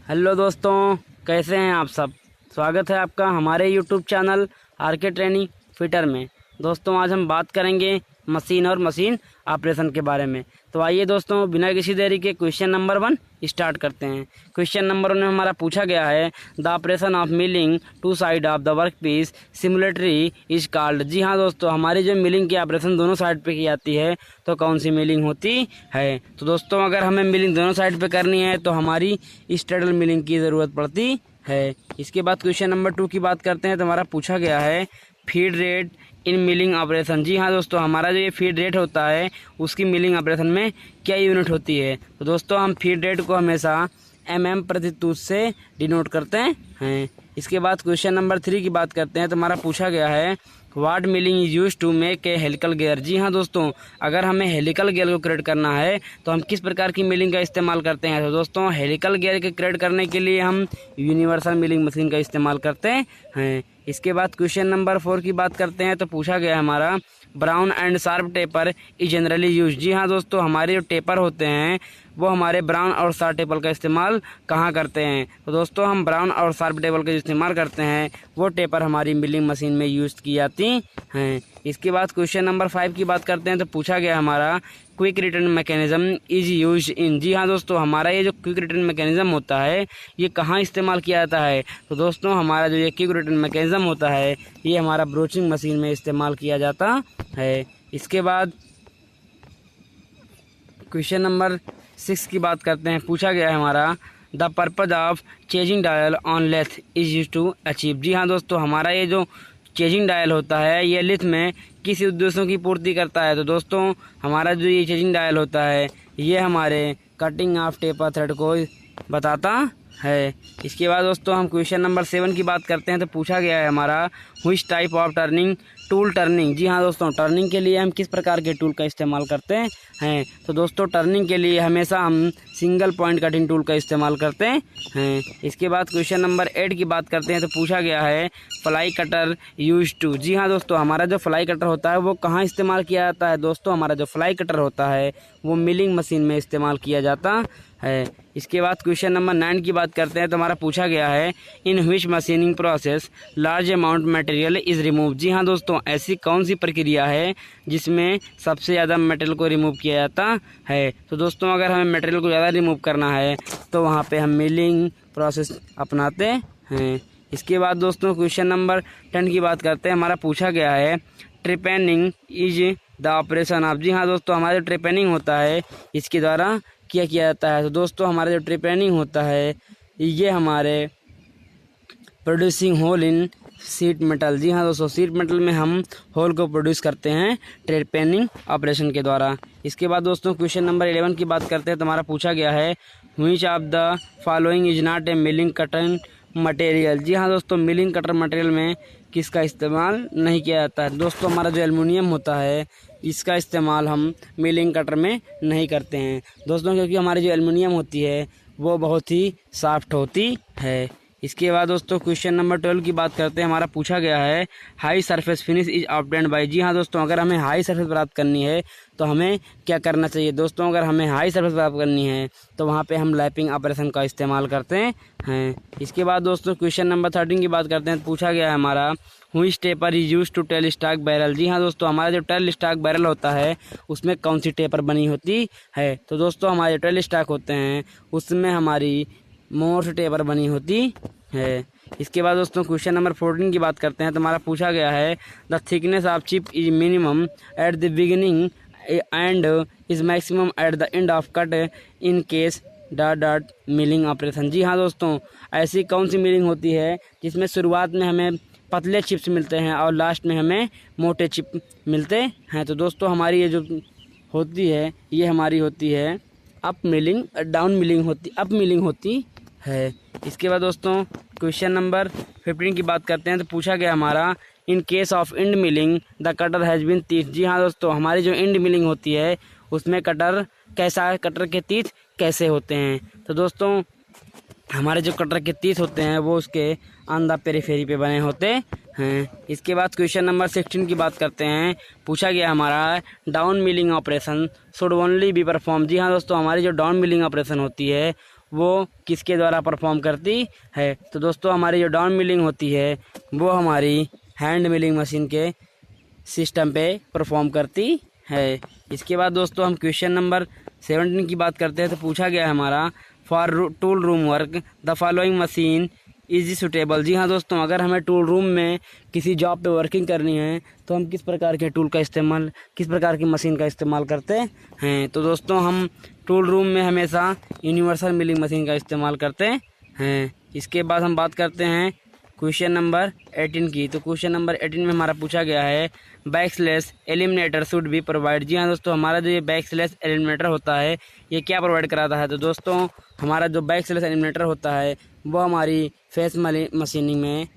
Hello दोस्तों, कैसे हैं आप सब। स्वागत है आपका हमारे YouTube channel RK training fitter में। दोस्तों आज हम बात करेंगे मशीन और मशीन ऑपरेशन के बारे में। तो आइए दोस्तों बिना किसी देरी के क्वेश्चन नंबर 1 स्टार्ट करते हैं। क्वेश्चन नंबर 1 में हमारा पूछा गया है the operation of milling two side of the work piece simulatory is called. जी हाँ दोस्तों, हमारी जो मिलिंग की ऑपरेशन दोनों साइड पे की जाती है तो कौन सी मिलिंग होती है। तो दोस्तों अगर हमें मिलिंग दोनों साइड पे करनी है तो हमारी स्ट्रेडल मिलिंग की ज़रूरत पड़ती है। इसके बाद क्वेश्चन नंबर 2 की बात करते हैं तो हमारा पूछा गया है feed rate in milling operation. जी हाँ दोस्तों, हमारा जो ये फीड रेट होता है उसकी मिलिंग ऑपरेशन में क्या यूनिट होती है। तो दोस्तों हम फीड रेट को हमेशा प्रति तूत से डिनोट करते हैं। इसके बाद क्वेश्चन नंबर 3 की बात करते हैं तो हमारा पूछा गया है what milling is use to make a helical gear. जी हाँ दोस्तों, अगर हमें हेलिकल गियर को क्रिएट करना है तो हम किस प्रकार की मिलिंग का इस्तेमाल करते हैं। तो दोस्तों हेलिकल गियर के क्रिएट करने के लिए हम यूनिवर्सल मिलिंग मशीन का इस्तेमाल करते हैं। इसके बाद क्वेश्चन नंबर 4 की बात करते हैं तो पूछा गया है हमारा Brown and Sharpe taper is generally use. जी हाँ दोस्तों, हमारे जो टेपर होते हैं वो हमारे ब्राउन और शार्प टेपर का इस्तेमाल कहाँ करते हैं। तो दोस्तों हम ब्राउन और शार्प टेपर का इस्तेमाल करते हैं वो टेपर हमारी मिलिंग मशीन में यूज की जाती हैं। इसके बाद क्वेश्चन नंबर 5 की बात करते हैं तो पूछा गया हमारा quick return mechanism is use in. जी हाँ दोस्तों, हमारा ये जो क्विक रिटर्न मैकेनिज्म होता है ये कहाँ इस्तेमाल किया जाता है। तो दोस्तों हमारा जो ये क्विक रिटर्न मैकेनिज्म होता है ये हमारा ब्रोचिंग मशीन में इस्तेमाल किया जाता है। इसके बाद क्वेश्चन नंबर 6 की बात करते हैं। पूछा गया है हमारा the purpose of chasing dial on lathe is use to achieve. जी हाँ दोस्तों, हमारा ये जो चेजिंग डायल होता है ये लेथ में किस उद्देश्यों की पूर्ति करता है। तो दोस्तों हमारा जो ये चेजिंग डायल होता है ये हमारे कटिंग ऑफ टेपर थ्रेड को बताता है। इसके बाद दोस्तों हम क्वेश्चन नंबर 7 की बात करते हैं तो पूछा गया है हमारा which type of turning tool turning. जी हाँ दोस्तों, टर्निंग के लिए हम किस प्रकार के टूल का इस्तेमाल करते हैं। तो दोस्तों टर्निंग के लिए हमेशा हम सिंगल पॉइंट कटिंग टूल का इस्तेमाल करते हैं। इसके बाद क्वेश्चन नंबर 8 की बात करते हैं तो पूछा गया है फ्लाई कटर यूज टू। जी हाँ दोस्तों, हमारा जो फ्लाई कटर होता है वो कहाँ इस्तेमाल किया जाता है। दोस्तों हमारा जो फ्लाई कटर होता है वो मिलिंग मशीन में इस्तेमाल किया जाता है। इसके बाद क्वेश्चन नंबर 9 की बात करते हैं तो हमारा पूछा गया है in which machining process large amount material is remove. जी हाँ दोस्तों, ऐसी कौन सी प्रक्रिया है जिसमें सबसे ज़्यादा मटेरियल को रिमूव किया जाता है। तो दोस्तों अगर हमें मटेरियल को ज़्यादा रिमूव करना है तो वहाँ पे हम मिलिंग प्रोसेस अपनाते हैं। इसके बाद दोस्तों क्वेश्चन नंबर 10 की बात करते हैं। हमारा पूछा गया है ट्रिपेनिंग इज द ऑपरेशन ऑफ। जी हाँ दोस्तों, हमारा जो ट्रिपेनिंग होता है इसके द्वारा क्या किया जाता है। तो दोस्तों हमारा जो ट्रिपेनिंग होता है ये हमारे प्रोड्यूसिंग होल इन सीट मेटल। जी हाँ दोस्तों, सीट मेटल में हम होल को प्रोड्यूस करते हैं ट्रिपेनिंग ऑपरेशन के द्वारा। इसके बाद दोस्तों क्वेश्चन नंबर 11 की बात करते हैं तो हमारा पूछा गया है which of the following is not a milling cutter material. जी हाँ दोस्तों, मिलिंग कटर मटेरियल में किसका इस्तेमाल नहीं किया जाता है। दोस्तों हमारा जो एल्युमिनियम होता है इसका इस्तेमाल हम मिलिंग कटर में नहीं करते हैं दोस्तों, क्योंकि हमारी जो एल्युमिनियम होती है वो बहुत ही सॉफ्ट होती है। इसके बाद दोस्तों क्वेश्चन नंबर 12 की बात करते हैं। हमारा पूछा गया है high surface finish is obtained by. जी हाँ दोस्तों, अगर हमें हाई सरफेस प्राप्त करनी है तो हमें क्या करना चाहिए। दोस्तों अगर हमें हाई सरफेस प्राप्त करनी है तो वहाँ पे हम लैपिंग ऑपरेशन का इस्तेमाल करते हैं। इसके बाद दोस्तों क्वेश्चन नंबर 13 की बात करते हैं। पूछा गया है हमारा which taper is use to tail stock barrel. जी हाँ दोस्तों, हमारा जो टेल स्टॉक बैरल होता है उसमें कौन सी टेपर बनी होती है। तो दोस्तों हमारे जो टेल स्टॉक होते हैं उसमें हमारी मोर्स टेपर बनी होती है। इसके बाद दोस्तों क्वेश्चन नंबर 14 की बात करते हैं तो हमारा पूछा गया है the thickness of chip is minimum at the beginning and is maximum at the end of cut in case dot milling operation. जी हाँ दोस्तों, ऐसी कौन सी मिलिंग होती है जिसमें शुरुआत में हमें पतले चिप्स मिलते हैं और लास्ट में हमें मोटे चिप मिलते हैं। तो दोस्तों हमारी ये जो होती है ये हमारी होती है अप मिलिंग होती है। इसके बाद दोस्तों क्वेश्चन नंबर 15 की बात करते हैं तो पूछा गया हमारा in case of end milling the cutter has been teeth. जी हाँ दोस्तों, हमारी जो इंड मिलिंग होती है उसमें कटर कैसा है, कटर के तीथ कैसे होते हैं। तो दोस्तों हमारे जो कटर के तीस होते हैं वो उसके ऑन द पेरीफेरी पे बने होते हैं। इसके बाद क्वेश्चन नंबर 16 की बात करते हैं। पूछा गया हमारा down milling operation should only be perform. जी हाँ दोस्तों, हमारी जो डाउन मिलिंग ऑपरेशन होती है वो किसके द्वारा परफॉर्म करती है? तो दोस्तों हमारी जो डाउन मिलिंग होती है वो हमारी हैंड मिलिंग मशीन के सिस्टम पे परफॉर्म करती है। इसके बाद दोस्तों हम क्वेश्चन नंबर 17 की बात करते हैं। तो पूछा गया है हमारा for tool room work the following machine is suitable. जी हाँ दोस्तों, अगर हमें टूल रूम में किसी जॉब पे वर्किंग करनी है तो हम किस प्रकार के टूल का इस्तेमाल, किस प्रकार की मशीन का इस्तेमाल करते हैं? तो दोस्तों हम टूल रूम में हमेशा यूनिवर्सल मिलिंग मशीन का इस्तेमाल करते हैं। इसके बाद हम बात करते हैं क्वेश्चन नंबर 18 की। तो क्वेश्चन नंबर 18 में हमारा पूछा गया है backslash eliminator should be provide. जी हाँ दोस्तों, हमारा जो ये बैकस्लैश एलिमिनेटर होता है ये क्या प्रोवाइड कराता है? तो दोस्तों हमारा जो बैकस्लैश एलिमिनेटर होता है वो हमारी फेस मशीनिंग में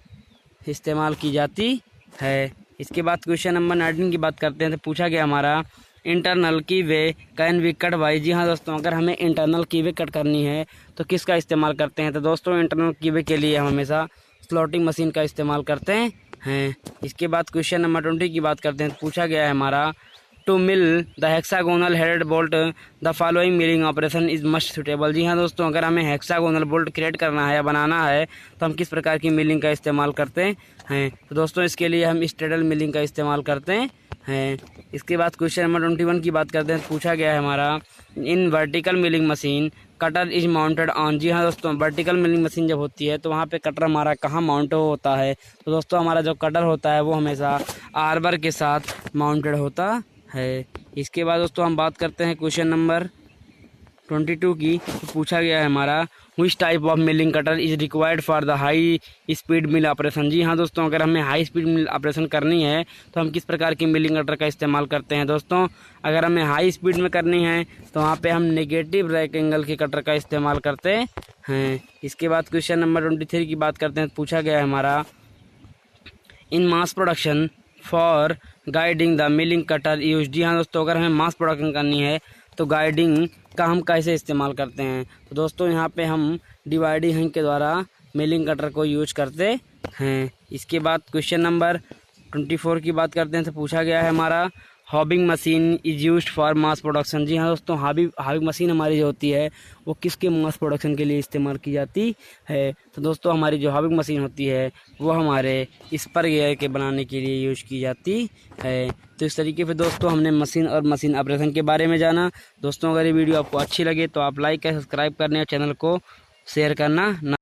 इस्तेमाल की जाती है। इसके बाद क्वेश्चन नंबर 19 की बात करते हैं। तो पूछा गया हमारा इंटरनल की वे कैन बी कट बाई। जी हाँ दोस्तों, अगर हमें इंटरनल की वे कट करनी है तो किसका इस्तेमाल करते हैं? तो दोस्तों इंटरनल की वे के लिए हम हमेशा स्लॉटिंग मशीन का इस्तेमाल करते हैं। इसके बाद क्वेश्चन नंबर 20 की बात करते हैं। तो पूछा गया है हमारा to mill the hexagonal headed bolt the following milling operation is must suitable. जी हाँ दोस्तों, अगर हमें हेक्सागोनल बोल्ट क्रिएट करना है या बनाना है तो हम किस प्रकार की मिलिंग का इस्तेमाल करते हैं? तो दोस्तों इसके लिए हम स्ट्रेडल मिलिंग का इस्तेमाल करते हैं। इसके बाद क्वेश्चन नंबर 21 की बात करते हैं। पूछा गया है हमारा in vertical milling machine cutter is mounted on. जी हाँ दोस्तों, वर्टिकल मिलिंग मशीन जब होती है तो वहाँ पे कटर हमारा कहाँ माउंट होता है? तो दोस्तों हमारा जो कटर होता है वो हमेशा आर्बर के साथ माउंटेड होता है। इसके बाद दोस्तों हम बात करते हैं क्वेश्चन नंबर 22 की। तो पूछा गया है हमारा which type of milling cutter is required for the high speed mill operation. जी हाँ दोस्तों, अगर हमें हाई स्पीड मिल ऑपरेशन करनी है तो हम किस प्रकार की मिलिंग कटर का इस्तेमाल करते हैं? दोस्तों अगर हमें हाई स्पीड में करनी है तो वहाँ पे हम नेगेटिव रेक्टेंगल के कटर का इस्तेमाल करते हैं। इसके बाद क्वेश्चन नंबर 23 की बात करते हैं। तो पूछा गया है हमारा in mass production for guiding the milling cutter use. जी हाँ दोस्तों, अगर हमें मास प्रोडक्शन करनी है तो गाइडिंग का हम कैसे इस्तेमाल करते हैं? तो दोस्तों यहाँ पे हम डिवाइडिंग हैंग के द्वारा मिलिंग कटर को यूज करते हैं। इसके बाद क्वेश्चन नंबर 24 की बात करते हैं। तो पूछा गया है हमारा hobbing machine is used for mass production. जी हाँ दोस्तों, हॉबिंग मशीन हमारी जो होती है वो किसके मास प्रोडक्शन के लिए इस्तेमाल की जाती है? तो दोस्तों हमारी जो हॉबिंग मशीन होती है वो हमारे स्पर गियर के बनाने के लिए यूज की जाती है। तो इस तरीके से दोस्तों हमने मशीन और मशीन ऑपरेशन के बारे में जाना। दोस्तों अगर ये वीडियो आपको अच्छी लगे तो आप लाइक या सब्सक्राइब करने और चैनल को शेयर करना ना